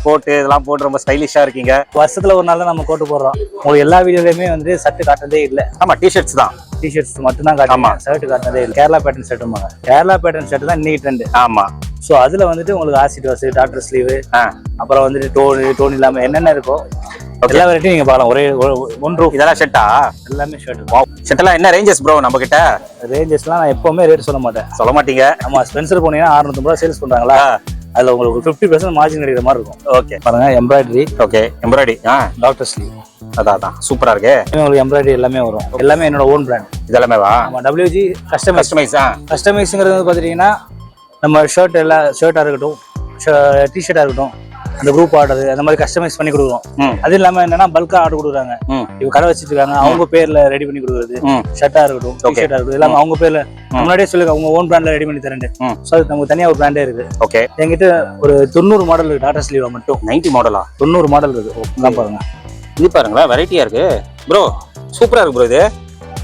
கோட்டு இதெல்லாம் போட்டு ரொம்ப ஸ்டைலிஷா இருக்கீங்க. வருஷத்துல ஒரு நாள் தான் நம்ம கோட்டு போடுறோம். உங்களுக்கு எல்லா வீடியோலயுமே வந்து ஷர்ட் காட்டுறதே இல்ல. ஆமா, டிஷர்ட்ஸ் தான். டிஷர்ட்ஸ் மட்டும் தான் காட்டுமா, ஷர்ட் காட்டுறதே இல்லை. கேரளா பேட்டர்ன் ஷர்ட்டுமாங்க. கேரளா பேட்டர்ன் ஷர்ட் தான் இன்னைக்கு ட்ரெண்ட். ஆமா. ஸோ அதுல வந்துட்டு உங்களுக்கு ஆசிட் வாஷ், டாக்டர் ஸ்லீவ், அப்புறம் வந்துட்டு டோன் இல்லாம என்னென்ன இருக்கோ எல்லா வெரைட்டியும் நீங்க பார்க்கலாம். ஒரே ஒன் ரூ. இதெல்லாம் ஷர்ட்டா? எல்லாமே ஷர்ட். ஷர்ட் எல்லாம் என்ன ரேஞ்சஸ் ப்ரோ நம்ம கிட்ட? ரேஞ்சஸ்லாம் நான் எப்பவுமே ரேட் சொல்ல மாட்டேன். சொல்ல மாட்டீங்க? ஆமா, ஸ்பென்சர் போனீங்கன்னா 650 ரூபா சேல்ஸ் பண்றாங்களா, அதுல உங்களுக்கு 50% மார்ஜின் கிடைக்கிற மாதிரி இருக்கும். ஓகே, பாருங்க embroidery. Okay, embroidery. Doctor sleeve. அதான் சூப்பரா இருக்கு. உங்களுக்கு எம்ப்ராய்டரி எல்லாமே வரும். எல்லாமே என்னோட ஓன் பிராண்ட். இதெல்லாமே வா? ஆமா, WG கஸ்டமைஸ். கஸ்டமைஸ்ங்கிறது வந்து பாத்தீங்கன்னா நம்ம ஷர்ட்டா இருக்கட்டும், டிஷர்ட்டா இருக்கட்டும், அந்த குரூப் ஆர்டர் அந்த மாதிரி கஸ்டமைஸ் பண்ணி கொடுக்குறோம். அது இல்லாம என்னன்னா பல்கா ஆர்டர் கொடுக்குறாங்க. இவங்க கடை வச்சிட்டு இருக்காங்க, அவங்க பேர்ல ரெடி பண்ணி கொடுக்குறது. ஷர்ட்டா இருக்கட்டும், டிஷர்ட்டா இருக்கட்டும், எல்லாமே அவங்க பேர்ல முன்னாடியே சொல்லுங்க, அவங்க ஓன் பிராண்ட்ல ரெடி பண்ணி தரேன். சோ அது நமக்கு தனியா ஒரு பிராண்டே இருக்கு. ஓகே, என்கிட்ட ஒரு 90 மாடல் இருக்கு. டாடா ஸ்லீவ் மட்டும் 90 மாடலா? 90 மாடல் இருக்கு. தான் பாருங்க, இது பாருங்களா, வெரைட்டியா இருக்கு ப்ரோ. சூப்பரா இருக்கு ப்ரோ.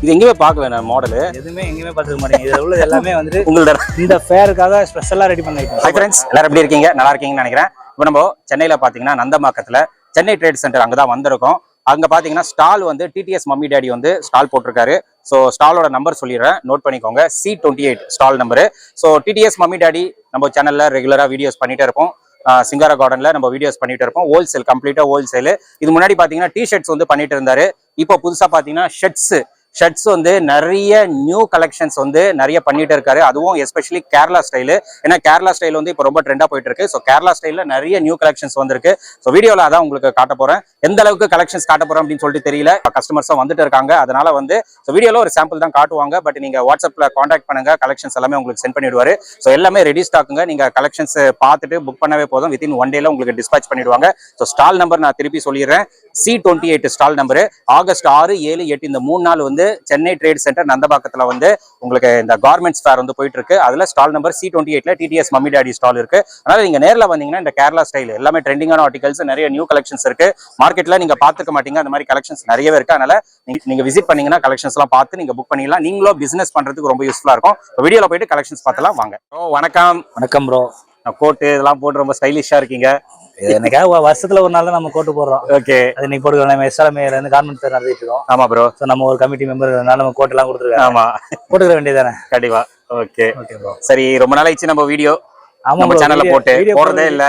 இது எங்கேயுமே பார்க்கல நான் மாடலு. எதுவுமே எங்கேயுமே பார்த்துக்க மாட்டேங்க. இதுல உள்ளது எல்லாமே வந்து உங்களோட இந்த ஃபேருக்காக ஸ்பெஷலா ரெடி பண்ணிருக்கோம். ஹாய் ஃப்ரெண்ட்ஸ், எல்லாரும் எப்படி இருக்கீங்க? நல்லா இருக்கீங்கன்னு நினைக்கிறேன். இப்போ நம்ம சென்னையில பாத்தீங்கன்னா நந்தம்பாக்கத்துல சென்னை ட்ரேட் சென்டர் அங்கதான் வந்திருக்கோம். அங்க பாத்தீங்கன்னா ஸ்டால் வந்து டிடிஎஸ் மம்மி டாடி வந்து ஸ்டால் போட்டிருக்காரு. ஸோ ஸ்டாலோட நம்பர் சொல்லிடுறேன், நோட் பண்ணிக்கோங்க. C28 stall number. So DTS mummy daddy நம்ம சேனல்ல ரெகுலரா வீடியோஸ் பண்ணிட்டே இருப்போம். சிங்காரா கார்டன்ல நம்ம வீடியோஸ் பண்ணிட்டு இருப்போம். ஹோல்சேல், கம்ப்ளீட்டா ஹோல்சேல். இது முன்னாடி பாத்தீங்கன்னா டிஷர்ட்ஸ் வந்து பண்ணிட்டு இருந்தாரு. இப்போ புதுசா பாத்தீங்கன்னா ஷர்ட்ஸ் வந்து நிறைய நியூ கலெக்ஷன்ஸ் வந்து நிறைய பண்ணிட்டு இருக்காரு. அதுவும் எஸ்பெஷலி கேரளா ஸ்டைலு. ஏன்னா கேரளா ஸ்டைல் வந்து இப்போ ரொம்ப ட்ரெண்டா போயிட்டு இருக்கு. ஸோ கேரளா ஸ்டைல்ல நிறைய நியூ கலெக்ஷன்ஸ் வந்திருக்கு. ஸோ வீடியோல அதான் உங்களுக்கு காட்ட போறேன். எந்த அளவுக்கு கலெக்ஷன்ஸ் காட்ட போறோம் அப்படின்னு சொல்லிட்டு தெரியல. கஸ்டமர்ஸும் வந்துட்டு இருக்காங்க. அதனால வந்து வீடியோல ஒரு சாம்பிள் தான் காட்டுவாங்க. பட் நீங்க வாட்ஸ்அப்ல கான்டாக்ட் பண்ணுங்க, கலெக்ஷன்ஸ் எல்லாமே உங்களுக்கு சென்ட் பண்ணிடுவாரு. ஸோ எல்லாமே ரெடி ஸ்டாக்குங்க. நீங்க கலெக்ஷன்ஸ் பார்த்துட்டு புக் பண்ணவே போதும். வித்தின் 1 டேல உங்களுக்கு டிஸ்பாச் பண்ணிடுவாங்க. ஸோ ஸ்டால் நம்பர் நான் திருப்பி சொல்லிடுறேன். C28 stall number. ஆகஸ்ட் 6, 7, 8 இந்த 3 நாள் வந்து சென்னை ட்ரேட் சென்டர் நந்தபாக்கத்துல வந்து உங்களுக்கு இந்த கார்மெண்ட்ஸ் ஃபேர் வந்து போயிட்டு இருக்கு. அதுல ஸ்டால் நம்பர் C28ல டிடிஎஸ் மம்மி டாடி ஸ்டால் இருக்கு. அதனால நீங்க நேர்ல வந்தீங்கன்னா இந்த கேரளா ஸ்டைல் எல்லாமே ட்ரெண்டிங்கான ஆர்டிகல்ஸ், நிறைய நியூ கலெக்ஷன்ஸ் இருக்கு. மார்க்கெட்ல நீங்க பாத்துக்க மாட்டீங்க, அந்த மாதிரி கலெக்ஷன்ஸ் நிறையவே இருக்கு. அதனால நீங்க விசிட் பண்ணீங்கன்னா கலெக்ஷன்ஸ் எல்லாம் பார்த்து நீங்க புக் பண்ணிக்கலாம். நீங்களும் பிசினஸ் பண்றதுக்கு ரொம்ப யூஸ்ஃபுல்லா இருக்கும். வீடியோல போயிட்டு கலெக்ஷன்ஸ் பார்த்தலாம் வாங்க. வணக்கம். வணக்கம் ப்ரோ. கோட்டு இதெல்லாம் போட்டு ரொம்ப ஸ்டைலிஷா இருக்கீங்க. எனக்காக வருஷத்துல ஒரு நாள் தான் நம்ம கோட்டு போடுறோம். ஓகே, அது இன்னைக்கு போட்டுக்கலாம். நம்ம SRMல இருந்து கார்மெண்ட் ஃபேர் நடத்திட்டு இருக்கோம். ஆமா ப்ரோ. சோ நம்ம ஒரு கமிட்டி மெம்பர் நம்ம கோட் எல்லாம் கொடுத்துருக்காங்க. ஆமா, போட்டுக்க வேண்டியதானே? கண்டிப்பா. Okay okay bro. சரி, ரொம்ப நாள் ஆயிடுச்சு நம்ம வீடியோ நம்ம சேனல்ல போட்டு போறதே இல்ல.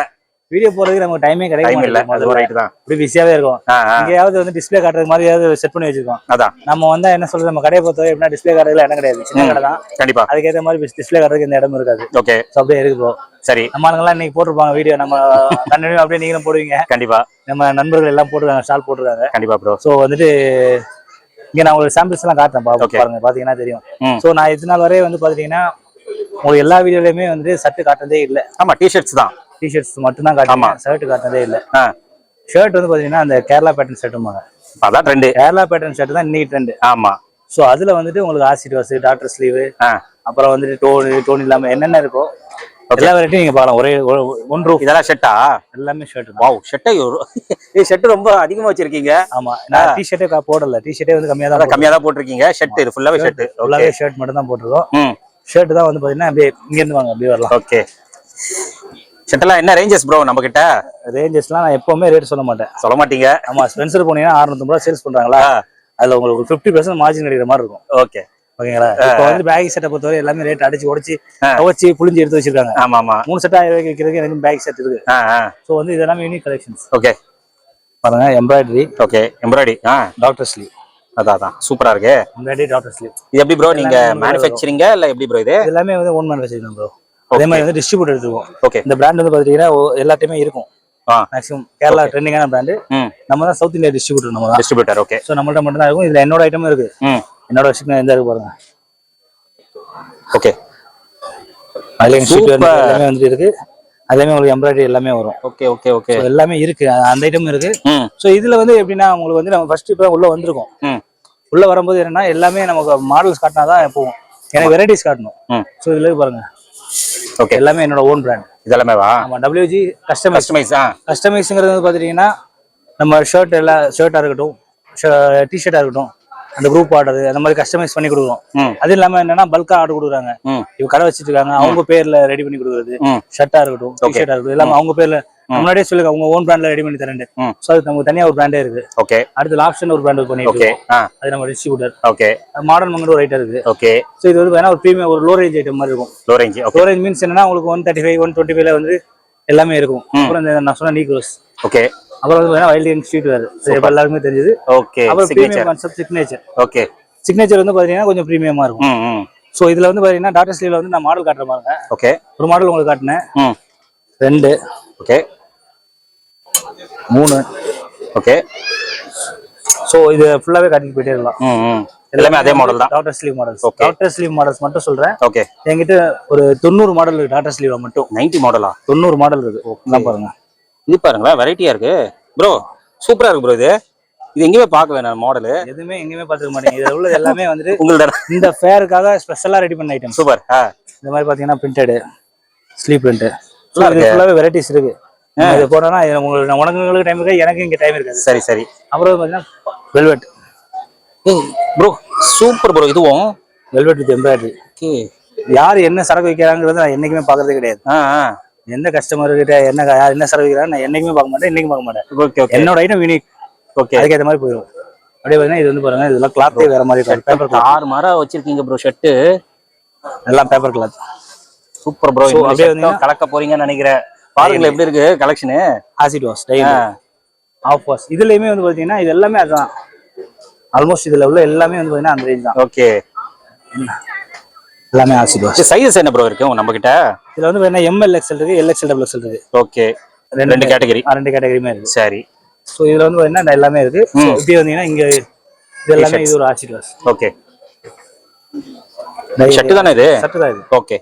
வீடியோ போறதுக்கு நமக்கு டைமே கிடைக்கல. அது ரைட் தான். இப்படி பிஸியாவே இருக்கும். எங்கேயாவது வந்து டிஸ்பிளே காட்டுறது மாதிரி ஏதாவது செட் பண்ணி வச்சிருக்கோம். அதான் நம்ம வந்து என்ன சொல்றது, நம்ம கடையை பொறுத்தவரை எப்படின்னா டிஸ்பிளே காட்டுறதுல இடம் கிடையாது. சின்ன கடை தான். கண்டிப்பா அதுக்கேற்ற மாதிரி டிஸ்பிளே காட்டுறதுக்கு இந்த இடம் இருக்காது. ஓகே, அப்படியே இருக்கு ப்ரோ. சரி, நம்ம ஆளுங்கெல்லாம் இன்னைக்கு போட்டிருப்பாங்க வீடியோ. நம்ம கண்டிப்பா அப்படியே நீங்களும் போடுவீங்க. கண்டிப்பா நம்ம நண்பர்கள் எல்லாம் போட்டுருக்காங்க, ஸ்டால் போட்டுருக்காங்க. கண்டிப்பா ப்ரோ. சோ வந்துட்டு இங்க நான் உங்களுக்கு சாம்பிள்ஸ் எல்லாம் காட்டுறேன், பாருங்க, பாத்தீங்கன்னா தெரியும். சோ நான் இது நாள் வரையே வந்து பாத்தீங்கன்னா உங்களுக்கு எல்லா வீடியோலயுமே வந்து ஷர்ட் காட்டுறதே இல்ல. ஆமா, டிஷர்ட்ஸ் தான். டிஷர்ட்ஸ் மட்டும் தான் காட்டுமா, ஷர்ட் காட்டுறதே இல்ல. ஷர்ட் வந்து பாத்தீங்கன்னா அந்த கேரளா பேட்டர்ன் ஷர்ட்டுமாங்க. அதான் ட்ரெண்ட். கேரளா பேட்டர்ன் ஷர்ட் தான் இன்னைக்கு ட்ரெண்ட். ஆமா. சோ அதுல வந்துட்டு உங்களுக்கு ஆசிட் வாஷ், டாக்டர் ஸ்லீவ், அப்புறம் வந்துட்டு டோன் இல்லாம என்னென்ன இருக்கோ எல்லா வெரைட்டியும் நீங்க பார்க்கலாம். ஒரே ஒன் ரூ. இதெல்லாம் ஷர்ட்டா? எல்லாமே ஷர்ட். வாவ், ஷர்ட் ரொம்ப அதிகமா வச்சிருக்கீங்க. ஆமா, நான் டி-ஷர்ட்டே போடல. டி-ஷர்ட்டே வந்து கம்மியா தான் போட்டிருக்கீங்க. ஷர்ட் இது ஃபுல்லாவே ஷர்ட். ஃபுல்லாவே ஷர்ட் மட்டும் தான் போட்டுருக்கோம். ஷர்ட் தான் வந்து பாத்தீங்கன்னா அப்படியே இங்க இருந்து வாங்க, அப்படியே வரலாம். ஓகே, ஷர்ட் எல்லாம் என்ன ரேஞ்சஸ் ப்ரோ நம்ம கிட்ட? ரேஞ்சஸ்லாம் நான் எப்பவுமே ரேட் சொல்ல மாட்டேன். சொல்ல மாட்டீங்க? ஆமா, ஸ்பென்சர் போனீங்கன்னா 650 ரூபா சேல்ஸ் பண்றாங்களா, அதுல உங்களுக்கு 50% மார்ஜின் கிடைக்கிற மாதிரி இருக்கும். ஓகே, ஓகேங்களா? இப்போ வந்து பேக் செட்டை பொறுத்தவரை எல்லாமே ரேட் அடிச்சு உடச்சி துவச்சி புளிஞ்சு எடுத்து வச்சிருக்காங்க. ஆமா ஆமா, 3 செட் 1000 ரூபாய்க்கு விற்கிறதுக்கு எனக்கு பேக் செட் இருக்கு. சோ வந்து இதெல்லாம் யூனிக் கலெக்ஷன்ஸ். ஓகே, பாருங்க embroidery. Okay, embroidery. Doctor sleeve. அதான் சூப்பரா இருக்கு. Embroidery doctor sleeve. இது எப்படி ப்ரோ நீங்க மேனுஃபேக்சரிங்க இல்ல எப்படி ப்ரோ? இது எல்லாமே வந்து ஓன் மேனுஃபேக்சரிங் ப்ரோ. அதே மாதிரி வந்து டிஸ்ட்ரிபியூட்டர் எடுத்துருவோம். ஓகே, இந்த பிராண்ட் வந்து பாத்தீங்கன்னா எல்லாத்தையுமே இருக்கும். மேக்ஸிமம் கேரளா ட்ரெண்டிங்கான பிராண்ட். நம்ம தான் சவுத் இந்தியா டிஸ்ட்ரிபியூட்டர். நம்ம தான் டிஸ்ட்ரிபியூட்டர். ஓகே, சோ நம்மள்ட்ட மட்டும் தான் இருக்கும். இதுல என்னோட ஐட்டமும் இருக்கு. என்னோட விஷயம் எந்த இருக்கு பாருங்க. ஓகே, அதுல எல்லாமே வந்து இருக்கு. அதே மாதிரி உங்களுக்கு எம்ப்ராய்டரி எல்லாமே வரும். ஓகே ஓகே ஓகே, எல்லாமே இருக்கு. அந்த ஐட்டமும் இருக்கு. சோ இதுல வந்து எப்படின்னா உங்களுக்கு வந்து நம்ம ஃபர்ஸ்ட் இப்ப உள்ள வந்திருக்கோம். உள்ள வரும்போது என்னன்னா எல்லாமே நமக்கு மாடல்ஸ் காட்டினாதான் போகும். எனக்கு வெரைட்டிஸ் காட்டணும். சோ இதுல பாருங்க. ஓகே, எல்லாமே என்னோட ஓன் பிராண்ட். இதெல்லாமே வா? ஆமா, WG கஸ்டமைஸ். கஸ்டமைஸ்ங்கிறது வந்து பாத்தீங்கன்னா நம்ம ஷர்ட்டா இருக்கட்டும், டிஷர்ட்டா இருக்கட்டும், அந்த குரூப் ஆர்டர் அந்த மாதிரி கஸ்டமைஸ் பண்ணி கொடுக்குறோம். அது இல்லாம என்னன்னா பல்கா ஆர்டர் கொடுக்குறாங்க. இவங்க கடை வச்சிட்டு இருக்காங்க, அவங்க பேர்ல ரெடி பண்ணி கொடுக்குறது. ஷர்ட்டா இருக்கட்டும், டிஷர்ட்டா இருக்கட்டும், எல்லாமே அவங்க பேர்ல முன்னாடியே சொல்லுங்க உங்க ஓன் பிராண்ட்ல ரெடி பண்ணி தரேன். சோ அது நமக்கு தனியா ஒரு பிராண்டே இருக்கு. ஓகே. அடுத்து ஆப்ஷன் ஒரு பிராண்ட் பண்ணிட்டு இருக்கோம். அது நம்ம டிஸ்ட்ரிபியூட்டர். ஓகே. மாடர்ன் மங்கட ஒரு ஐட்டம் இருக்கு. ஓகே. சோ இது வந்து வேணா ஒரு பிரீமியம் ஒரு லோ ரேஞ்ச் ஐட்டம் மாதிரி இருக்கும். Low range. Low range means என்னன்னா உங்களுக்கு 135 125ல வந்து எல்லாமே இருக்கும். அப்புறம் நான் சொன்ன நீக்ரோஸ். ஓகே. அப்புறம் வந்து வேணா வைல்ட் ஸ்ட்ரீட் வேர். எல்லாருக்குமே தெரிஞ்சது. ஓகே. அப்புறம் premium concept signature. Okay. Signature வந்து பாத்தீங்கன்னா கொஞ்சம் பிரீமியமா இருக்கும். சோ இதுல வந்து பாத்தீங்கன்னா டாடா ஸ்லீவ்ல வந்து நான் மாடல் காட்டுறேன் பாருங்க. ஓகே. ஒரு மாடல் உங்களுக்கு காட்டுனேன். 2. ஓகே. 3. ஓகே. சோ இது ஃபுல்லாவே காட்டிட்டு போயிட்டே இருக்கலாம். எல்லாமே அதே மாடல் தான். Tata sleeve models. Tata sleeve models மட்டும் சொல்றேன். ஓகே. என்கிட்ட ஒரு 90 மாடல் இருக்கு டாடா ஸ்லீவ்ல மட்டும். 90 மாடலா? 90 மாடல் இருக்கு. நான் பாருங்க. இது பாருங்க வெரைட்டியா இருக்கு. ப்ரோ சூப்பரா இருக்கு ப்ரோ இது. இது எங்கேயுமே பார்க்கல நான் மாடல். எதுவுமே எங்கேயுமே பார்த்துக்க மாட்டீங்க. இதுல உள்ள எல்லாமே வந்து உங்களோட இந்த ஃபேருக்காக ஸ்பெஷலா ரெடி பண்ண ஐட்டம். சூப்பர். இந்த மாதிரி பாத்தீங்கன்னா பிரிண்டட் ஸ்லீவ் பிரிண்ட். ஃபுல்லாவே வெரைட்டிஸ் இருக்கு. இது போனா உங்களுக்கு டைம் இருக்கு, எனக்கு இங்க டைம் இருக்காது. சரி சரி. அப்புறம் பாத்தீங்கன்னா வெல்வெட். Bro super bro. இதுவும் வெல்வெட் வித் எம்ப்ராய்டரி. ஓகே. யார் என்ன சரக்கு வைக்கிறாங்கிறது நான் என்னைக்குமே பாக்குறதே கிடையாது. எந்த கஸ்டமர் கிட்ட என்ன சரக்கு வைக்கிறாங்க நான் என்னைக்குமே பார்க்க மாட்டேன், இன்னைக்கும் பார்க்க மாட்டேன். Okay okay. என்னோட ஐட்டம் யூனிக். ஓகே. அதுக்கேற்ற மாதிரி போயிடும். அப்படியே பாத்தீங்கன்னா இது வந்து பாருங்க இதெல்லாம் கிளாத்தே வேற மாதிரி இருக்கும். பேப்பர் கிளாத் 6 மாரா வச்சிருக்கீங்க ப்ரோ ஷர்ட். எல்லாம் பேப்பர் கிளாத். Super bro. அப்படியே வந்து கலக்க போறீங்கன்னு நினைக்கிறேன். பாருங்க எப்படி இருக்கு collection. Acid wash, half wash. இதுலயுமே வந்து பாத்தீங்கன்னா இது எல்லாமே அதான். ஆல்மோஸ்ட் இதுல உள்ள எல்லாமே வந்து பாத்தீங்கன்னா அந்த ரேஞ்ச் தான். ஓகே. எல்லாமே ஆசிட் வாஷ். சைஸ் என்ன ப்ரோ இருக்கு நம்ம கிட்ட? இதுல வந்து பாத்தீங்கன்னா ML XL இருக்கு, LXL XL இருக்கு. ஓகே. ரெண்டு கேட்டகரி. ரெண்டு கேட்டகரியுமே இருக்கு. சரி. சோ இதுல வந்து பாத்தீங்கன்னா எல்லாமே இருக்கு. இப்படி வந்தீங்கன்னா இங்க இது எல்லாமே இது ஒரு ஆசிட் வாஷ். ஓகே. ஷர்ட் தானே இது? ஷர்ட் தான் இது. ஓகே.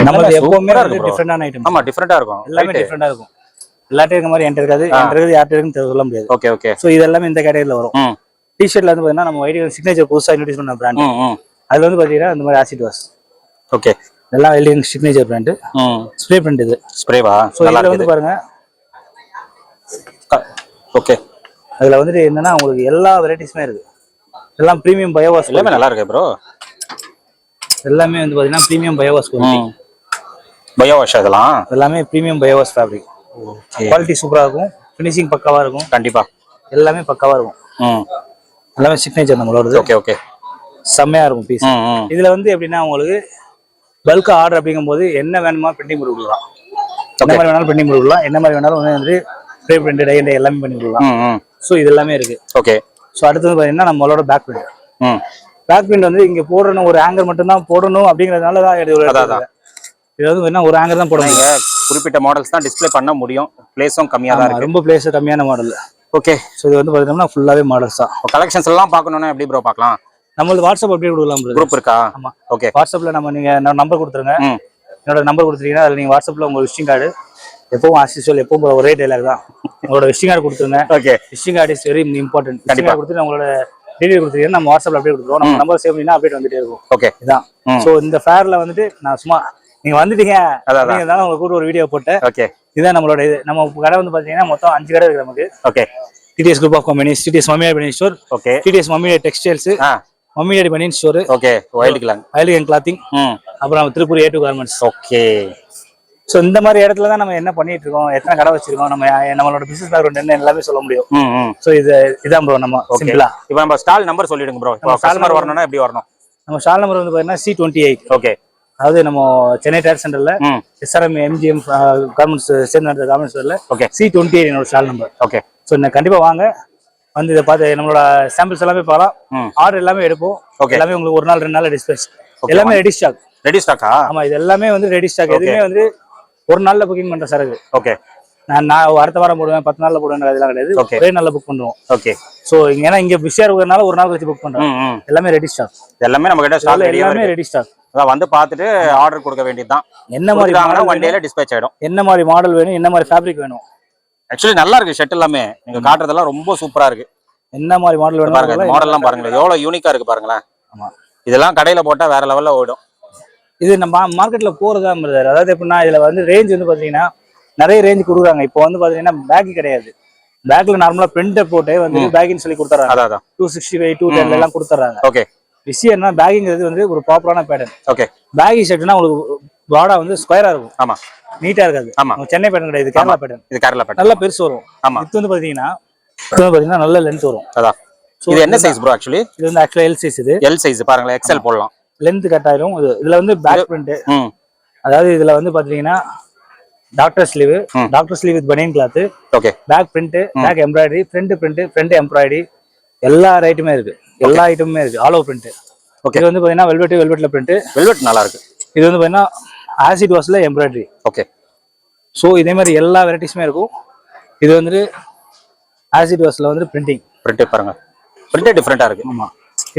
நமக்கு எப்பவுமே டிஃபரெண்டான ஐட்டம். ஆமா டிஃபரெண்டா இருக்கும். எல்லாமே டிஃபரெண்டா இருக்கும். எல்லாத்தையும் இருக்க மாதிரி என்கிட்ட இருக்காது. என்கிட்ட இருக்கிறது யார்கிட்ட இருக்குன்னு சொல்ல முடியாது. Okay okay. சோ இது எல்லாமே இந்த கேட்டகரியில வரும். டி-ஷர்ட்ல வந்து பாத்தீங்கன்னா நம்ம வைட் சிக்னேச்சர் புதுசா இன்ட்ரோ듀ஸ் பண்ண பிராண்ட். அதுல வந்து பாத்தீங்கன்னா இந்த மாதிரி ஆசிட் வாஷ். ஓகே. எல்லாம் welding signature brand. Spray print இது. ஸ்ப்ரேவா? சோ இதுல வந்து பாருங்க. ஓகே. அதுல வந்து என்னன்னா உங்களுக்கு எல்லா வெரைட்டிஸ்மே இருக்கு. எல்லாம் பிரீமியம் பயோ வாஷ். எல்லாமே நல்லா இருக்கு ப்ரோ. எல்லாமே வந்து பாத்தீங்கன்னா premium bio wash quality. Bio wash அதெல்லாம் எல்லாமே premium bio wash fabric. Quality சூப்பரா இருக்கும். ஃபினிஷிங் பக்காவா இருக்கும். கண்டிப்பா எல்லாமே பக்காவா இருக்கும். எல்லாமே சிக்னேச்சர் நம்மளோடது. Okay okay. செம்மையா இருக்கும் பீஸ். இதுல வந்து எப்படின்னா உங்களுக்கு பல்கா ஆர்டர் அப்படிங்கும்போது என்ன வேணுமா பிரிண்டிங் பண்ணி கொடுக்கலாம். என்ன மாதிரி வேணாலும் பிரிண்டிங் பண்ணி கொடுக்கலாம். என்ன மாதிரி வேணாலும் வந்து ஸ்ப்ரே பிரிண்ட் டை எல்லாமே பண்ணி கொடுக்கலாம். சோ இது எல்லாமே இருக்கு. ஓகே. சோ அடுத்தது பாத்தீங்கன்னா நம்மளோட பேக் பிரிண்ட். பேக் பிரிண்ட் வந்து இங்க போடணும் ஒரு ஆங்கர் மட்டும் தான் போடணும் அப்படிங்கறதுனால தான் இது வந்து என்ன ஒரு ஆங்கர் தான் போடுவாங்க. குறிப்பிட்ட மாடல்ஸ் தான் டிஸ்ப்ளே பண்ண முடியும். பிளேஸும் கம்மியா தான் இருக்கு. ரொம்ப பிளேஸ் கம்மியான மாடல். ஓகே. சோ இது வந்து பாத்தீங்கன்னா ஃபுல்லாவே மாடல்ஸ் தான். கலெக்ஷன்ஸ் எல்லாம் பார்க்கணும்னா எப்படி ப்ரோ பார்க்கலாம்? நம்மளுக்கு வாட்ஸ்அப் அப்படியே கொடுக்கலாம் ப்ரோ. குரூப் இருக்கா? ஆமா. ஓகே. வாட்ஸ்அப்ல நீங்க நம்பர் கொடுத்துருங்க. என்னோட நம்பர் கொடுத்துட்டீங்கன்னா அதுல நீங்க வாட்ஸ்அப்ல உங்க விசிட்டிங் கார்டு எப்பவும் ஆசிஷுவல் எப்பவும் ஒரே டைலாக் தான். உங்களோட விசிட்டிங் கார்டு கொடுத்துருங்க. Okay. Visiting card is very important. Visiting card கொடுத்துட்டு உங்களோட டீடைல் கொடுத்துட்டீங்கன்னா நம்ம வாட்ஸ்அப்ல அப்படியே கொடுத்துருவோம். நம்ம நம்பர் சேவ் பண்ணினா அப்டேட் வந்துட்டே இருக்கும். ஓகே. இதான். சோ இந்த ஃபேர்ல வந்துட்டு நான் சும்மா நீங்க வந்துட்டீங்க அப்படிங்கறதால உங்களுக்கு கூட ஒரு வீடியோ போட்டேன். ஓகே. இதான் நம்மளோட இது. நம்ம கடை வந்து பாத்தீங்கன்னா மொத்தம் 5 கடை இருக்கு நமக்கு. Okay. TTS Group of Companies, TTS Mummy Baniyan Store, okay. TTS Mummy Textiles, Mummy Baniyan Store, okay. Wild Gang Clothing, அப்புறம் Tiruppur A2 Garments. Okay. So இந்த மாதிரி இடத்துல தான் நம்ம என்ன பண்ணிட்டு இருக்கோம், எத்தனை கடை வச்சிருக்கோம், நம்மளோட பிசினஸ் பேக்ரவுண்ட் என்ன எல்லாமே சொல்ல முடியும். சோ இதான் ப்ரோ நம்ம சிம்பிளா. இப்போ நம்ம ஸ்டால் நம்பர் சொல்லிடுங்க ப்ரோ. கஸ்டமர் வரணும்னா எப்படி வரணும்? நம்ம ஸ்டால் நம்பர் வந்து பாத்தீங்கன்னா C28. ஓகே. அதாவது நம்ம சென்னை டயர் சென்டர்ல SRM MGM கார்மெண்ட்ஸ் சேர்ந்த கார்மெண்ட்ஸ்ல C28 என்னோட ஸ்டால் நம்பர். ஓகே. சோ கண்டிப்பா வாங்க, வந்து இதை பார்த்து நம்மளோட சாம்பிள்ஸ் எல்லாமே பார்க்கலாம். ஆர்டர் எல்லாமே எடுப்போம். எல்லாமே உங்களுக்கு ஒரு நாள் 2 நாள் டிஸ்பேச். எல்லாமே ரெடி ஸ்டாக். ரெடி ஸ்டாக்கா? ஆமா, இது எல்லாமே வந்து ரெடி ஸ்டாக். எதுவுமே வந்து ஒரு நாள்ல புக்கிங் பண்ற சரக்கு. ஓகே. நான் அடுத்த வாரம் போடுவேன், 10 நாள்ல போடுவேன், அதெல்லாம் கிடையாது. ஒரே நாள்ல புக் பண்றோம். ஓகே. சோ ஏன்னா இங்க பிஸியா இருக்கிறதுனால ஒரு நாள் கழிச்சு புக் பண்றோம். எல்லாமே ரெடி ஸ்டாக். எல்லாமே நம்ம கிட்ட ஸ்டாக் எல்லாமே ரெடி ஸ்டாக். அதான் வந்து பார்த்துட்டு ஆர்டர் கொடுக்க வேண்டியதுதான். என்ன மாதிரி ஒன் டேல டிஸ்பேச் ஆயிடும். என்ன மாதிரி மாடல் வேணும், என்ன மாதிரி ஃபேப்ரிக் வேணும். ஆக்சுவலி நல்லா இருக்கு ஷர்ட் எல்லாமே. நீங்க காட்டுறதெல்லாம் ரொம்ப சூப்பரா இருக்கு. என்ன மாதிரி மாடல் வேணும் பாருங்க. மாடல்லாம் பாருங்க எவ்வளவு யூனிக்கா இருக்கு பாருங்களேன். ஆமா, இதெல்லாம் கடையில போட்டா வேற லெவல்ல ஓடும். இது நம்ம மார்க்கெட்ல போறதா இருந்தது. அதாவது எப்படின்னா இதுல வந்து ரேஞ்ச் வந்து பாத்தீங்கன்னா நிறைய ரேஞ்ச் கொடுக்குறாங்க. இப்போ வந்து பாத்தீங்கன்னா பேக் கிடையாது. பேக்ல நார்மலா பிரிண்டர் போட்டு வந்து பேக்னு சொல்லி கொடுத்துறாங்க. அதான் 265 210 எல்லாம் கொடுத்துறாங்க. ஓகே. விஷயம் என்ன பேக்கிங்கிறது வந்து ஒரு ப்ராப்பரான பேட்டர்ன். ஓகே. பேகி ஷர்ட்னா உங்களுக்கு ப்ராடா வந்து ஸ்கொயரா இருக்கும். ஆமா. நீட்டா இருக்காது. ஆமா. சென்னை பேட்டர்ன் கிடையாது, கேரளா பேட்டர்ன். இது கேரளா பேட்டர்ன். நல்லா பெருசு வரும். ஆமா. இது வந்து பாத்தீங்கன்னா நல்ல லென்த் வரும். அதான். இது என்ன சைஸ் ப்ரோ ஆக்சுவலி? இது வந்து ஆக்சுவலா எல் சைஸ். இது எல் சைஸ் பாருங்க, எக்ஸ்எல் போடலாம். லென்த் கட் ஆயிரும். இதுல வந்து பேக் பிரிண்ட். அதாவது இதுல வந்து பாத்தீங்கன்னா doctor sleeve with banian cloth. Okay. Back print, back embroidery, front embroidery, எல்லா ஐட்டமே இருக்கு. எல்லா ஐட்டமுமே இருக்கு. All over print. ஓகே. இது வந்து பாத்தீங்கன்னா வெல்வெட்ல பிரிண்ட். வெல்வெட் நல்லா இருக்கு. இது வந்து பாத்தீங்கன்னா ஆசிட் வாஷ்ல எம்ப்ராய்டரி. ஓகே. சோ இதே மாதிரி எல்லா வெரைட்டிஸுமே இருக்கும். இது வந்து ஆசிட் வாஷ்ல வந்து பிரிண்டிங். பிரிண்ட் பாருங்க. பிரிண்ட் டிஃபரெண்டா இருக்கு. ஆமா.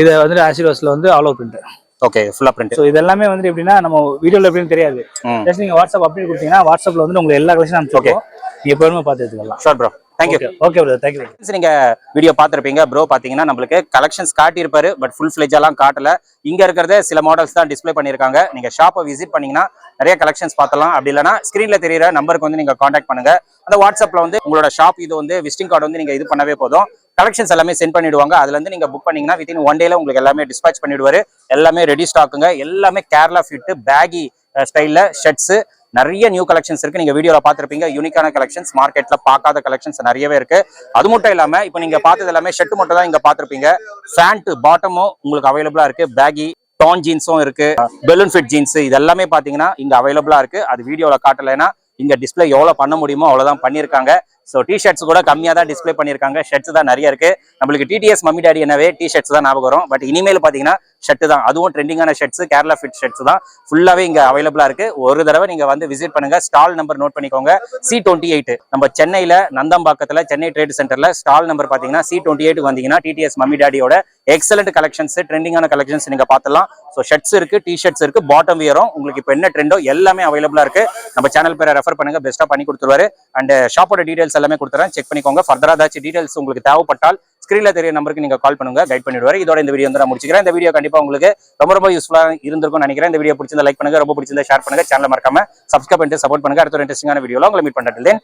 இது வந்து ஆசிட் வாஷ்ல வந்து ஆல் ஓவர் பிரிண்ட். ஓகே. ஃபுல்லா பிரிண்ட். சோ இது எல்லாமே வந்து எப்படின்னா நம்ம வீடியோல எப்படின்னு தெரியாது. ஜஸ்ட் நீங்க வாட்ஸ்அப் அப்டேட் கொடுத்தீங்கன்னா வாட்ஸ்அப்ல வந்து உங்களுக்கு எல்லா கலெக்ஷனும் அனுப்பிச்சிருக்கோம். நீங்க எப்பவுமே பார்த்து எடுத்துக்கலாம். Sure bro. Thank you. Okay bro, thank you. நீங்க வீடியோ பார்த்திருப்பீங்க. ப்ரோ பாத்தீங்கன்னா நம்மளுக்கு கலெக்ஷன்ஸ் காட்டியிருப்பாரு, பட் ஃபுல் ஃபிளெஜ்லாம் காட்டல. இங்க இருக்கிறதே சில மாடல்ஸ் தான் டிஸ்ப்ளே பண்ணிருக்காங்க. நீங்க ஷாப்பை விசிட் பண்ணீங்கன்னா நிறைய கலெக்ஷன்ஸ் பார்த்தலாம். அப்படி இல்லைன்னா ஸ்கிரீன்ல தெரியுற நம்பருக்கு வந்து நீங்க காண்டாக்ட் பண்ணுங்க. அந்த வாட்ஸ்அப்ல வந்து உங்களோட ஷாப் இது வந்து விசிட்டிங் கார்டு வந்து நீங்க இது பண்ணவே போதும். கலெக்ஷன்ஸ் எல்லாமே சென்ட் பண்ணிடுவாங்க. அதுல இருந்து நீங்க புக் பண்ணீங்கன்னா வித்தின் 1 டேல உங்களுக்கு எல்லாமே டிஸ்பேச் பண்ணிடுவாரு. எல்லாமே ரெடி ஸ்டாக்குங்க. எல்லாமே கேரளா ஃபிட் பேகி ஸ்டைல்ல ஷர்ட்ஸ். நிறைய நியூ கலெக்ஷன்ஸ் இருக்கு. நீங்க வீடியோல பாத்திருப்பீங்க. யூனிக்கான கலெக்ஷன்ஸ், மார்க்கெட்ல பார்க்காத கலெக்ஷன்ஸ் நிறையவே இருக்கு. அது மட்டும் இல்லாம இப்போ நீங்க பார்த்தது எல்லாமே ஷர்ட் மட்டும் தான் இங்க பாத்திருப்பீங்க. பேண்ட் பாட்டமும் உங்களுக்கு அவைலபிளா இருக்கு. பேகி டான் ஜீன்ஸும் இருக்கு. பெலூன் ஃபிட் ஜீன்ஸ் இது எல்லாமே பாத்தீங்கன்னா இங்க அவைலபிளா இருக்கு. அது வீடியோல காட்டலைன்னா இங்க டிஸ்பிளே எவ்வளவு பண்ண முடியுமோ அவ்வளவுதான் பண்ணிருக்காங்க. ஸோ டிஷர்ட்ஸ் கூட கம்மியா தான் டிஸ்பிளே பண்ணிருக்காங்க. ஷர்ட்ஸ் தான் நிறைய இருக்கு. நம்மளுக்கு டிடிஎஸ் மம்மி டாடி என்னவே டிஷர்ட்ஸ் தான் ஞாபகம் வரும். பட் இனிமேல் பாத்தீங்கன்னா ஷர்ட் தான். அதுவும் ட்ரெண்டிங்கான ஷர்ட்ஸ், கேரளா ஃபிட் ஷர்ட்ஸ் தான் ஃபுல்லாவே இங்க அவைலபிளா இருக்கு. ஒரு தடவை நீங்க வந்து விசிட் பண்ணுங்க. ஸ்டால் நம்பர் நோட் பண்ணிக்கோங்க. C28. நம்ம சென்னையில நந்தம்பாக்கத்துல சென்னை ட்ரேட் சென்டர்ல ஸ்டால் நம்பர் பாத்தீங்கன்னா C28 வந்தீங்கன்னா டிடிஎஸ் மம்மி டாடியோட எக்ஸலண்ட் கலெக்ஷன்ஸ், ட்ரெண்டிங்கான கலெக்ஷன்ஸ் நீங்க பார்த்தலாம். ஸோ ஷர்ட்ஸ் இருக்கு, டிஷர்ட்ஸ் இருக்கு, பாட்டம் வியரும் உங்களுக்கு இப்போ என்ன ட்ரெண்டோ எல்லாமே அவைலபிளா இருக்கு. நம்ம சேனல் பேரை ரெஃபர் பண்ணுங்க, பெஸ்ட்டா பண்ணி கொடுத்துருவாரு. அண்ட் ஷாப்போட டீடைல்ஸ் எல்லாமே கொடுத்துறேன், செக் பண்ணிக்கோங்க. ஃபர்தரா ஏதாச்சும் டீடைல்ஸ் உங்களுக்கு தேவைப்பட்டால் ஸ்கிரீன்ல தெரிய நம்பருக்கு நீங்க கால் பண்ணுங்க, கைட் பண்ணிடுவாரு. இதோட இந்த வீடியோ வந்து நான் முடிச்சுக்கிறேன். இந்த வீடியோ கண்டிப்பா உங்களுக்கு ரொம்ப யூஸ்ஃபுல்லா இருந்திருக்கும் நினைக்கிறேன். இந்த வீடியோ பிடிச்சிருந்தா லைக் பண்ணுங்க, ரொம்ப பிடிச்சிருந்தா ஷேர் பண்ணுங்க, சேனல் மறக்காம சப்ஸ்கிரைப் பண்ணிட்டு சப்போர்ட் பண்ணுங்க. அடுத்த ஒரு இன்ட்ரெஸ்டிங்கான வீடியோல உங்களை மீட் பண்றேன்.